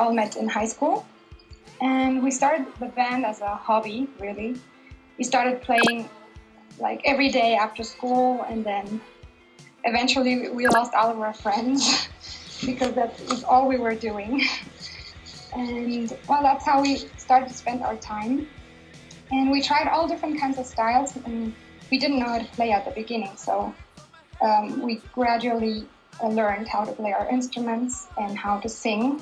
all met in high school. And we started the band as a hobby, really. We started playing like every day after school, and then eventually we lost all of our friends because that was all we were doing. And well, that's how we started to spend our time. And we tried all different kinds of styles, and we didn't know how to play at the beginning, so we gradually learned how to play our instruments and how to sing.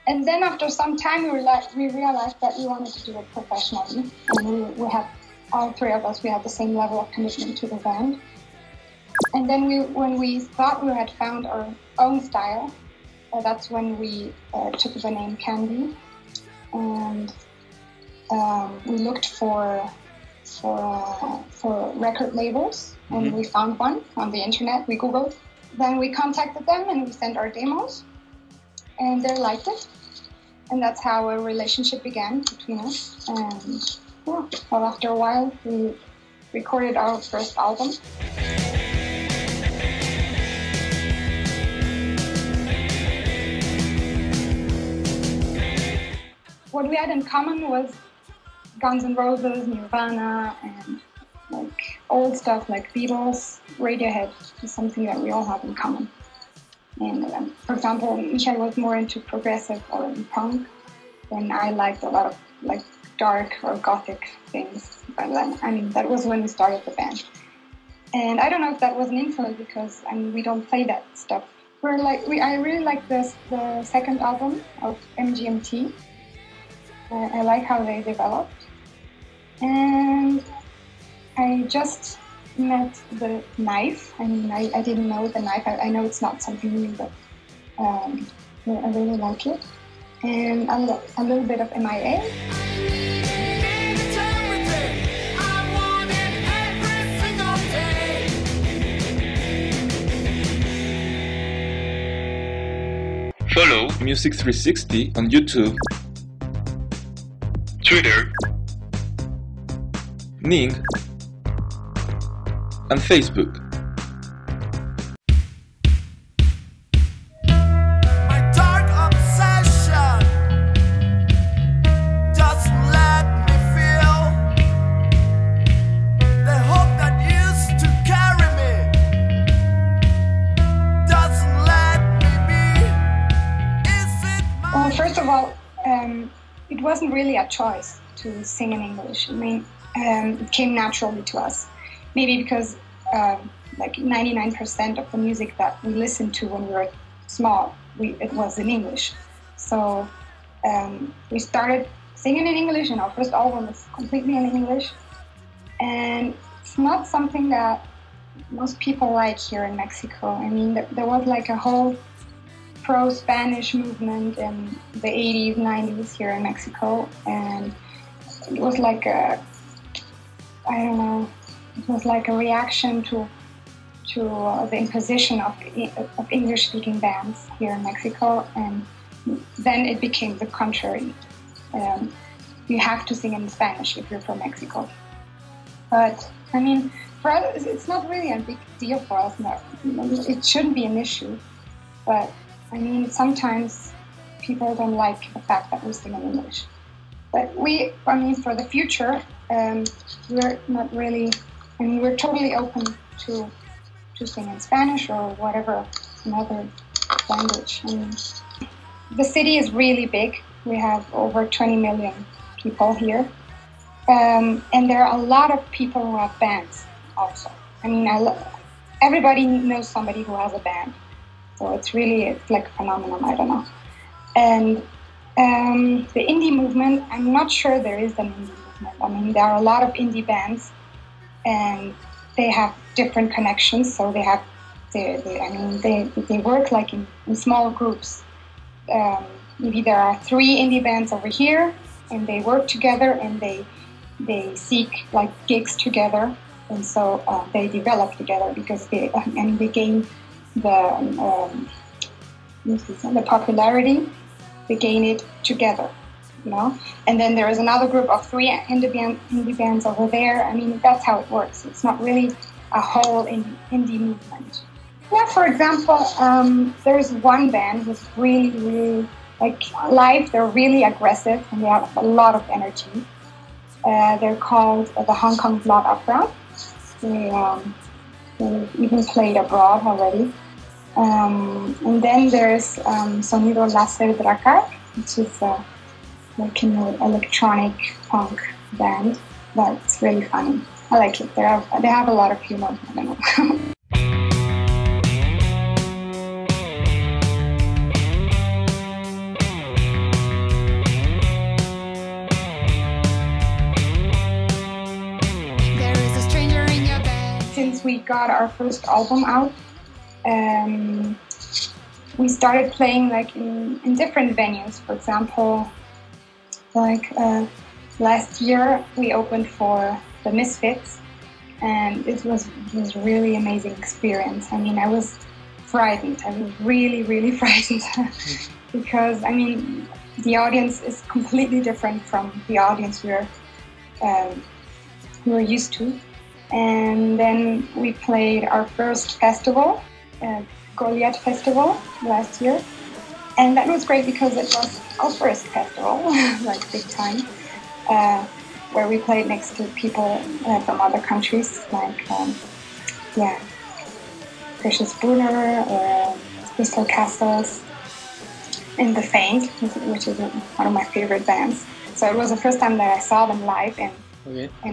And then after some time, we realized that we wanted to do it professionally. And we had, all three of us, we had the same level of commitment to the band. And then when we thought we had found our own style, that's when we took the name Candy. And we looked for record labels, and we found one on the internet. We Googled. Then we contacted them and we sent our demos, and they liked it. And that's how a relationship began between us. And yeah, well, after a while, we recorded our first album. What we had in common was Guns N' Roses, Nirvana, and like old stuff like Beatles, Radiohead is something that we all have in common. And for example, Michael was more into progressive or punk, and I liked a lot of like dark or gothic things. But then, I mean, that was when we started the band. And I don't know if that was an influence because we don't play that stuff. I really like the second album of MGMT. I like how they developed. And I just met the Knife. I mean, I didn't know the Knife. I know it's not something new, but I really like it. And a little bit of MIA. Follow Music360 on YouTube, Twitter, Ning, and Facebook. My dark obsession doesn't let me feel the hope that used to carry me doesn't let me be. Is it my Well, first of all, it wasn't really a choice to sing in English. I mean, it came naturally to us. Maybe because like 99% of the music that we listened to when we were small, it was in English. So we started singing in English, and our first album was completely in English. And it's not something that most people like here in Mexico. I mean, there was like a whole pro-Spanish movement in the 80s, 90s here in Mexico, and it was like it was like a reaction to the imposition of English-speaking bands here in Mexico, and then it became the contrary. You have to sing in Spanish if you're from Mexico. But I mean, for us, it's not really a big deal for us. It shouldn't be an issue, but I mean, sometimes people don't like the fact that we sing in English. But for the future, we're not really, we're totally open to sing in Spanish or whatever, another language. The city is really big. We have over 20 million people here. And there are a lot of people who have bands also. I mean, everybody knows somebody who has a band. So it's like a phenomenon, I don't know. And the indie movement, I'm not sure there is an indie movement. I mean, there are a lot of indie bands, and they have different connections. So they work like in small groups. Maybe there are 3 indie bands over here, and they work together, and they seek like gigs together, and so they develop together because they gain the popularity. They gain it together, you know. And then there is another group of 3 indie bands over there. I mean, that's how it works. It's not really a whole indie movement. Yeah, for example, there's one band who's really, like live, they're really aggressive and they have a lot of energy. They're called the Hong Kong Blood Opera. They even played abroad already. And then there's Sonido Láser Dracar, which is like an electronic punk band that's really funny. I like it. They have a lot of humor. I don't know. Since we got our first album out, we started playing like in different venues. For example, like last year we opened for the Misfits, and it was a really amazing experience. I mean, I was frightened. I was really frightened because I mean the audience is completely different from the audience we were used to. And then we played our first festival, Goliath Festival, last year. And that was great because it was our first festival, like big time, where we played next to people from other countries, like, Precious Brunner or Crystal Castles, and The Faint, which is one of my favorite bands. So it was the first time that I saw them live, and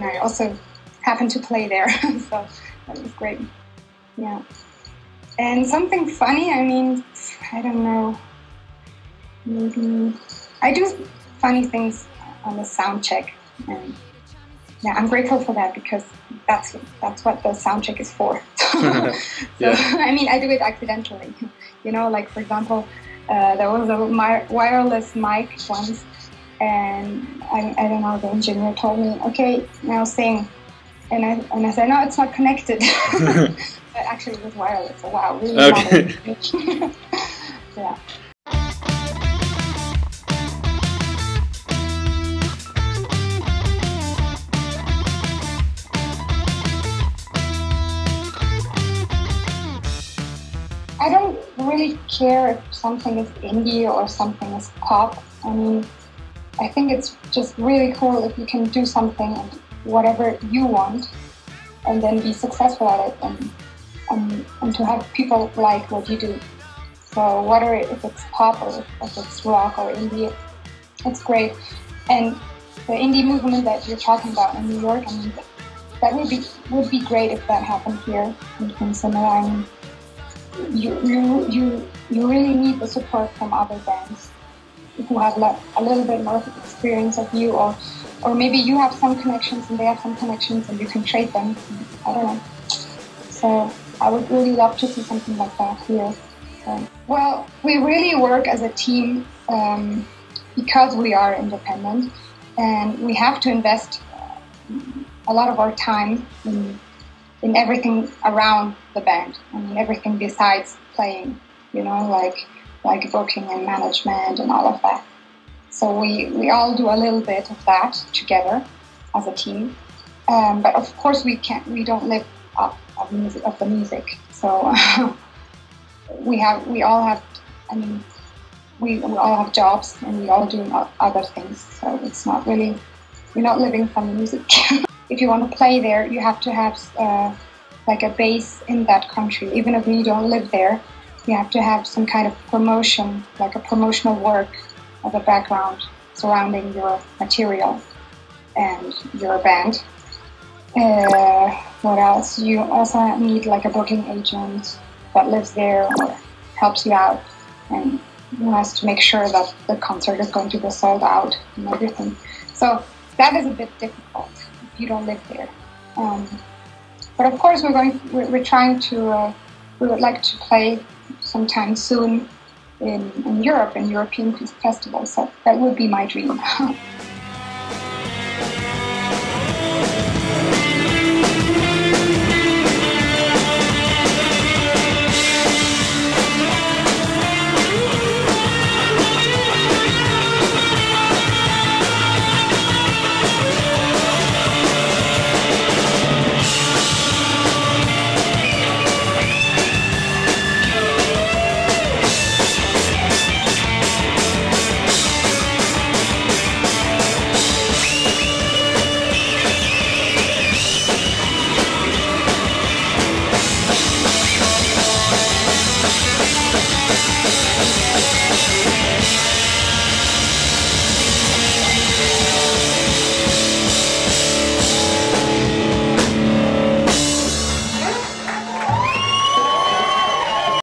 I also happened to play there, so that was great. Yeah. And something funny, I mean, I don't know, maybe I do funny things on the sound check, and yeah, I'm grateful for that because that's what the sound check is for. So, I mean, I do it accidentally, you know, like for example, there was a wireless mic once, and I don't know, the engineer told me, okay, now sing. And I said, no, it's not connected. But actually it was wireless, so wow, really okay. Yeah. I don't really care if something is indie or something is pop. I mean, I think it's just really cool if you can do something and whatever you want, and then be successful at it, and to have people like what you do. So whether if it's pop or if it's rock or indie, it's great. And the indie movement that you're talking about in New York, I mean, that would be great if that happened here in Cincinnati. I mean, you really need the support from other bands who have a little bit more experience of you, or maybe you have some connections and they have some connections and you can trade them. I don't know. So I would really love to see something like that here. So, well, we really work as a team because we are independent, and we have to invest a lot of our time in everything around the band. I mean, everything besides playing, you know, like booking and management and all of that. So we all do a little bit of that together as a team. But of course we don't live up of the music. So we all have jobs and we all do other things. So it's not really, we're not living from the music. If you want to play there, you have to have like a base in that country. Even if you don't live there, you have to have some kind of promotion, like a promotional work as a background surrounding your material and your band. What else? You also need like a booking agent that lives there or helps you out and wants to make sure that the concert is going to be sold out and everything. So that is a bit difficult if you don't live there. But of course we're trying to, we would like to play sometime soon in Europe, in European festivals. So that would be my dream.